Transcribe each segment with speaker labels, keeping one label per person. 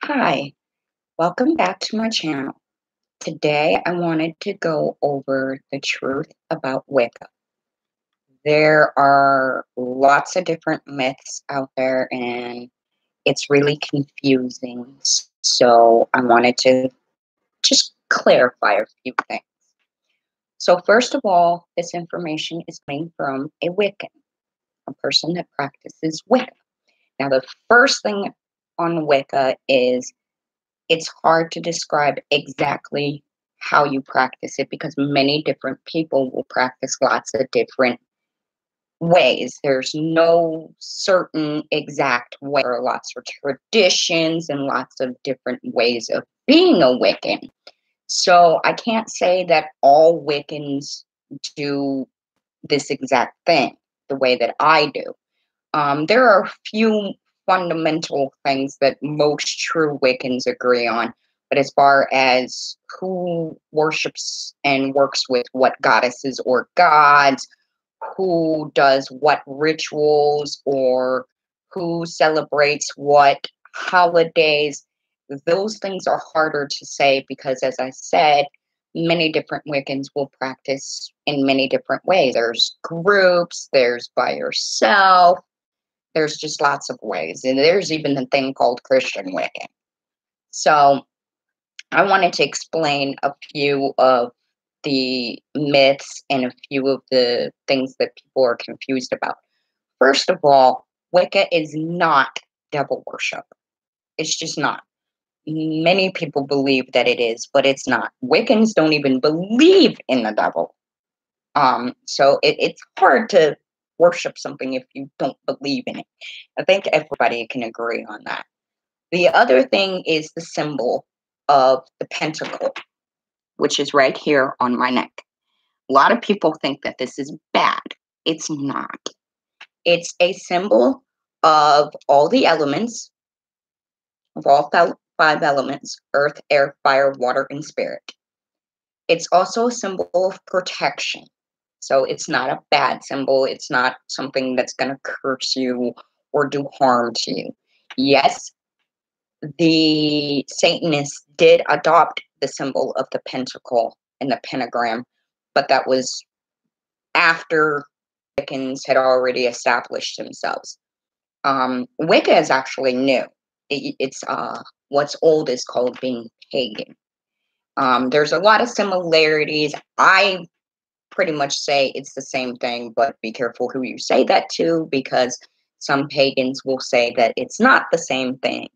Speaker 1: Hi, welcome back to my channel. Today I wanted to go over the truth about Wicca. There are lots of different myths out there and it's really confusing. So I wanted to just clarify a few things. So first of all, this information is coming from a Wiccan, a person that practices Wicca. Now the first thing on Wicca is it's hard to describe exactly how you practice it because many different people will practice lots of different ways. There's no certain exact way. There are lots of traditions and lots of different ways of being a Wiccan. So I can't say that all Wiccans do this exact thing the way that I do. There are a few fundamental things that most true Wiccans agree on, but as far as who worships and works with what goddesses or gods, who does what rituals, or who celebrates what holidays, those things are harder to say because, as I said, many different Wiccans will practice in many different ways. There's groups, there's by yourself, there's just lots of ways. And there's even a thing called Christian Wiccan. So I wanted to explain a few of the myths and a few of the things that people are confused about. First of all, Wicca is not devil worship. It's just not. Many people believe that it is, but it's not. Wiccans don't even believe in the devil. So it's hard to worship something if you don't believe in it. I think everybody can agree on that. The other thing is the symbol of the pentacle, which is right here on my neck. A lot of people think that this is bad. It's not. It's a symbol of all the elements, of all five elements: earth, air, fire, water, and spirit. It's also a symbol of protection. So it's not a bad symbol. It's not something that's going to curse you or do harm to you. Yes, the Satanists did adopt the symbol of the pentacle and the pentagram, but that was after Wiccans had already established themselves. Wicca is actually new. It's what's old is called being pagan. There's a lot of similarities. I pretty much say it's the same thing, but be careful who you say that to because some pagans will say that it's not the same thing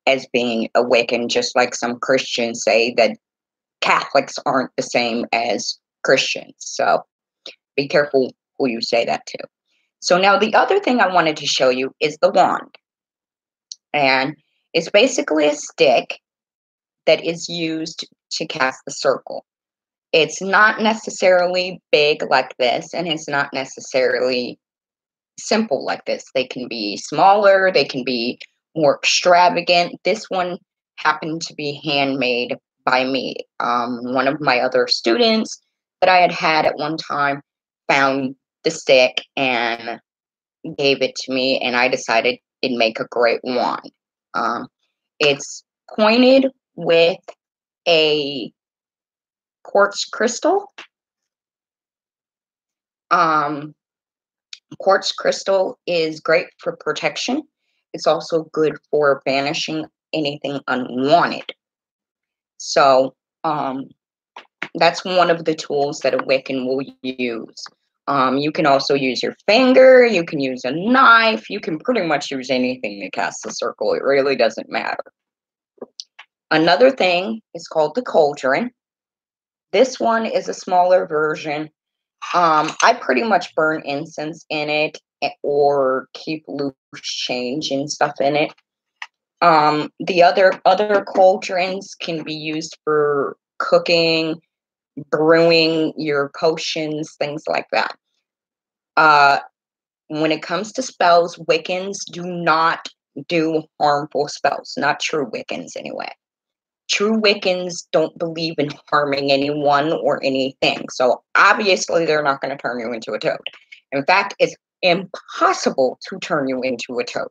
Speaker 1: as being a Wiccan, just like some Christians say that Catholics aren't the same as Christians. So be careful who you say that to. So now the other thing I wanted to show you is the wand. And it's basically a stick that is used to cast the circle. It's not necessarily big like this, and it's not necessarily simple like this. They can be smaller, they can be more extravagant. This one happened to be handmade by me. One of my other students that I had at one time found the stick and gave it to me, and I decided it'd make a great wand. It's pointed with a quartz crystal. Um, Quartz crystal is great for protection. It's also good for banishing anything unwanted. So that's one of the tools that a Wiccan will use. You can also use your finger, you can use a knife, you can pretty much use anything to cast a circle. It really doesn't matter. Another thing is called the cauldron. This one is a smaller version. I pretty much burn incense in it or keep loose change and stuff in it. The other cauldrons can be used for cooking, brewing your potions, things like that. When it comes to spells, Wiccans do not do harmful spells. Not true Wiccans, anyway. True Wiccans don't believe in harming anyone or anything. So obviously they're not going to turn you into a toad. In fact, it's impossible to turn you into a toad.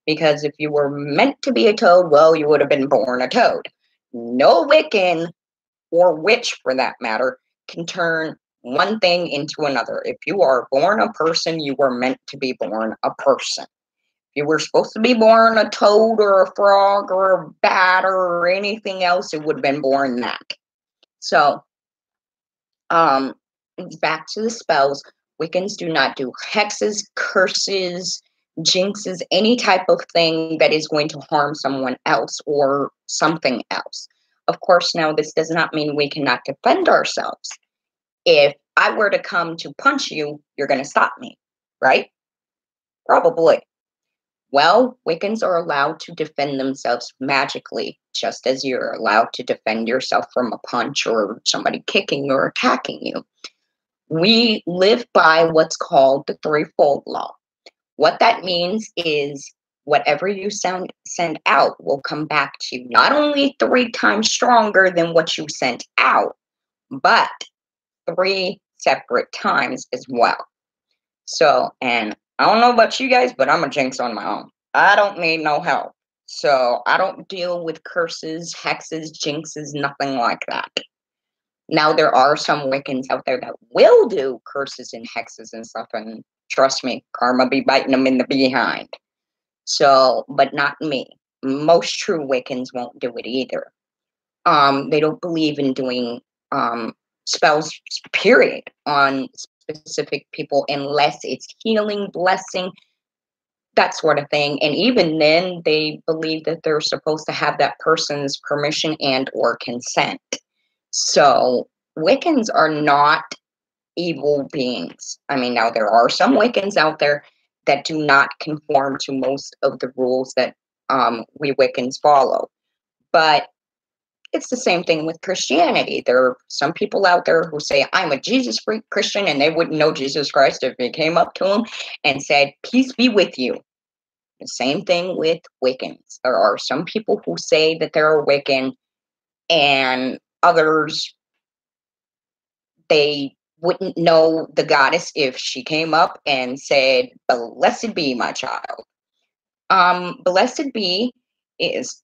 Speaker 1: Because if you were meant to be a toad, well, you would have been born a toad. No Wiccan, or witch for that matter, can turn one thing into another. If you are born a person, you were meant to be born a person. If you were supposed to be born a toad or a frog or a bat or anything else, it would have been born that. So, um, back to the spells. Wiccans do not do hexes, curses, jinxes, any type of thing that is going to harm someone else or something else. Of course, now this does not mean we cannot defend ourselves. If I were to come to punch you, you're going to stop me, right? Probably. Well, Wiccans are allowed to defend themselves magically, just as you're allowed to defend yourself from a punch or somebody kicking or attacking you. We live by what's called the threefold law. What that means is whatever you send out will come back to you, not only 3 times stronger than what you sent out, but 3 separate times as well. So, and I don't know about you guys, but I'm a jinx on my own. I don't need no help. So I don't deal with curses, hexes, jinxes, nothing like that. Now, there are some Wiccans out there that will do curses and hexes and stuff, and trust me, karma be biting them in the behind. So, but not me. Most true Wiccans won't do it either. They don't believe in doing spells, period, on specific people unless it's healing, blessing, that sort of thing. And even then, they believe that they're supposed to have that person's permission and or consent. So Wiccans are not evil beings. I mean, now there are some Wiccans out there that do not conform to most of the rules that we Wiccans follow. But it's the same thing with Christianity. There are some people out there who say, I'm a Jesus freak Christian, and they wouldn't know Jesus Christ if he came up to them and said, peace be with you. The same thing with Wiccans. There are some people who say that they're a Wiccan, and others, they wouldn't know the goddess if she came up and said, blessed be my child. Blessed be is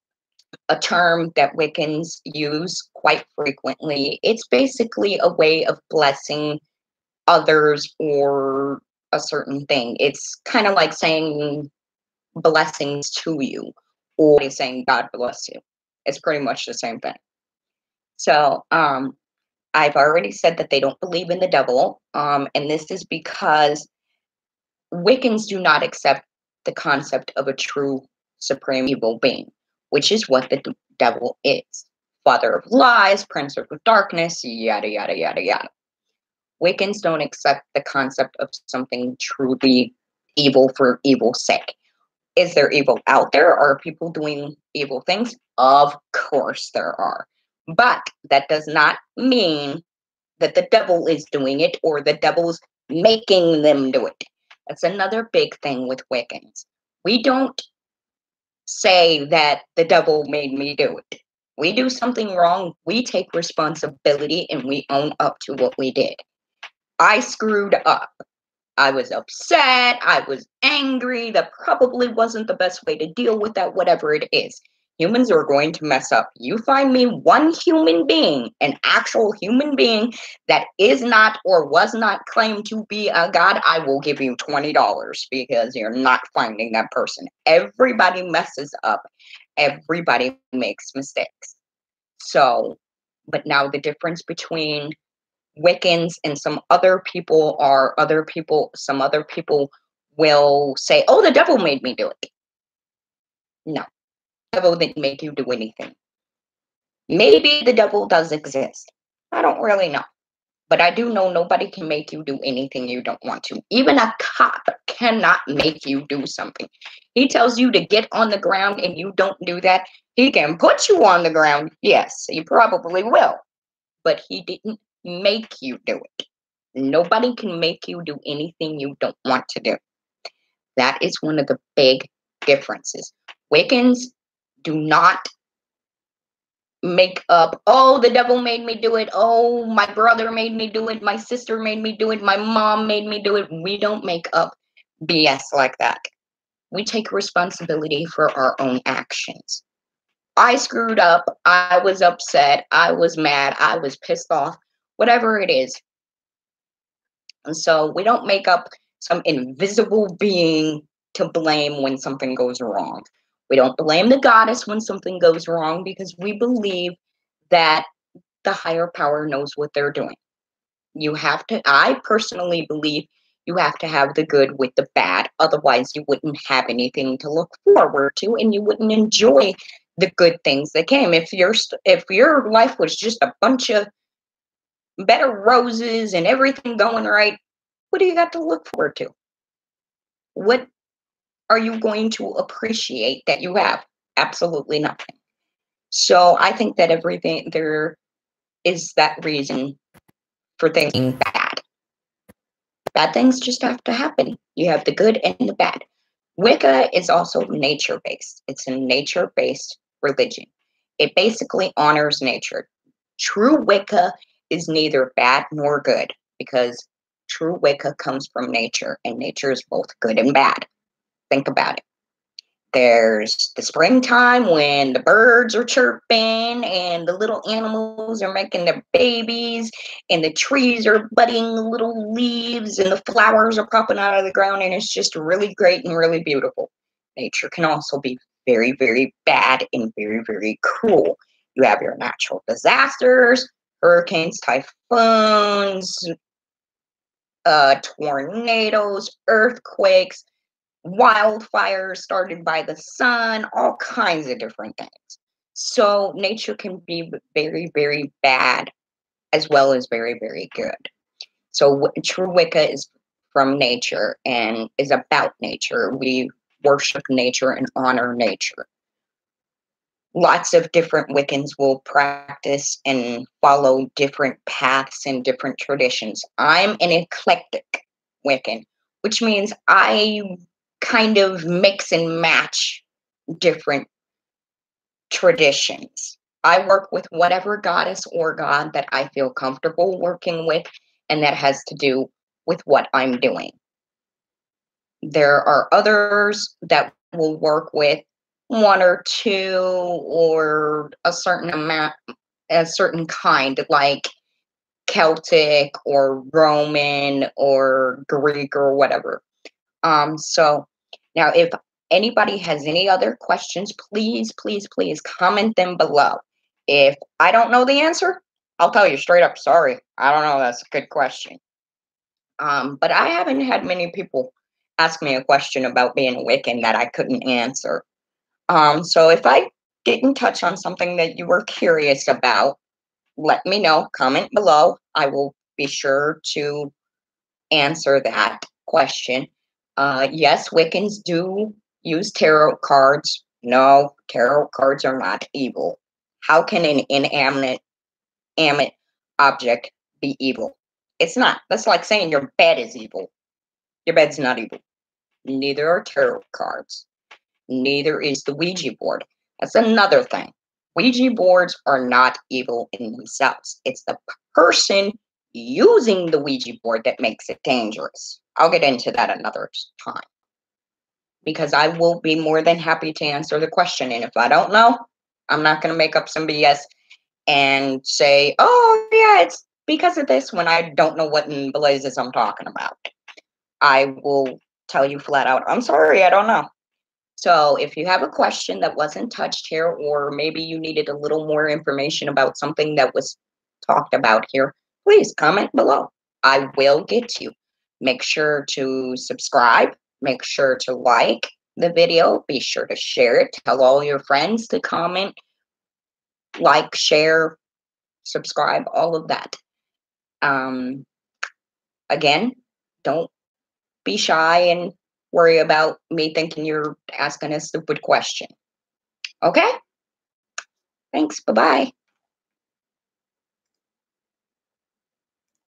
Speaker 1: a term that Wiccans use quite frequently. It's basically a way of blessing others or a certain thing. It's kind of like saying blessings to you, or saying God bless you. It's pretty much the same thing. So, I've already said that they don't believe in the devil, and this is because Wiccans do not accept the concept of a true supreme evil being, which is what the devil is. Father of lies, prince of darkness, yada, yada, yada, yada. Wiccans don't accept the concept of something truly evil for evil's sake. Is there evil out there? Are people doing evil things? Of course there are. But that does not mean that the devil is doing it or the devil's making them do it. That's another big thing with Wiccans. We don't say that the devil made me do it. We do something wrong, we take responsibility and we own up to what we did. I screwed up. I was upset. I was angry. That probably wasn't the best way to deal with that, whatever it is. Humans are going to mess up. You find me one human being, an actual human being that is not or was not claimed to be a god, I will give you $20 because you're not finding that person. Everybody messes up. Everybody makes mistakes. So, but now the difference between Wiccans and some other people some other people will say, oh, the devil made me do it. No, the devil didn't make you do anything. Maybe the devil does exist. I don't really know. But I do know nobody can make you do anything you don't want to. Even a cop cannot make you do something. He tells you to get on the ground and you don't do that. He can put you on the ground. Yes, he probably will. But he didn't make you do it. Nobody can make you do anything you don't want to do. That is one of the big differences. Wiccans do not make up, oh, the devil made me do it. Oh, my brother made me do it. My sister made me do it. My mom made me do it. We don't make up BS like that. we take responsibility for our own actions. I screwed up. I was upset. I was mad. I was pissed off. Whatever it is. And so we don't make up some invisible being to blame when something goes wrong. We don't blame the goddess when something goes wrong because we believe that the higher power knows what they're doing. You have to, I personally believe you have to have the good with the bad. Otherwise, you wouldn't have anything to look forward to and you wouldn't enjoy the good things that came. If your life was just a bunch of bed of roses and everything going right, what do you got to look forward to? What are you going to appreciate that you have? Absolutely nothing. So I think that everything there is that reason for thinking bad. Bad things just have to happen. You have the good and the bad. Wicca is also nature based. It's a nature based religion. It basically honors nature. True Wicca is neither bad nor good because true Wicca comes from nature, and nature is both good and bad. Think about it. There's the springtime when the birds are chirping and the little animals are making their babies and the trees are budding little leaves and the flowers are popping out of the ground, and it's just really great and really beautiful. Nature can also be very, very bad and very, very cruel. You have your natural disasters, hurricanes, typhoons, tornadoes, earthquakes, wildfires started by the sun, all kinds of different things. So nature can be very, very bad as well as very, very good. So true Wicca is from nature and is about nature. We worship nature and honor nature. Lots of different Wiccans will practice and follow different paths and different traditions. I'm an eclectic Wiccan, which means I kind of mix and match different traditions. I work with whatever goddess or god that I feel comfortable working with, and that has to do with what I'm doing. There are others that will work with one or two or a certain amount, a certain kind, like Celtic or Roman or Greek or whatever. So now if anybody has any other questions, please, please, please comment them below. If I don't know the answer, I'll tell you straight up, sorry, I don't know, that's a good question. But I haven't had many people ask me a question about being a Wiccan that I couldn't answer. So if I didn't touch on something that you were curious about, let me know, comment below. I will be sure to answer that question. Yes, Wiccans do use tarot cards. No, tarot cards are not evil. How can an inanimate object be evil? It's not. That's like saying your bed is evil. Your bed's not evil. Neither are tarot cards. Neither is the Ouija board. That's another thing. Ouija boards are not evil in themselves. It's the person using the Ouija board that makes it dangerous. I'll get into that another time because I will be more than happy to answer the question. And if I don't know, I'm not going to make up some BS and say, oh, yeah, it's because of this when I don't know what in blazes I'm talking about. I will tell you flat out, I'm sorry, I don't know. So if you have a question that wasn't touched here, or maybe you needed a little more information about something that was talked about here, please comment below. I will get to you. Make sure to subscribe. Make sure to like the video. Be sure to share it. Tell all your friends to comment, like, share, subscribe, all of that. Again, don't be shy and worry about me thinking you're asking a stupid question. Okay? Thanks. Bye-bye.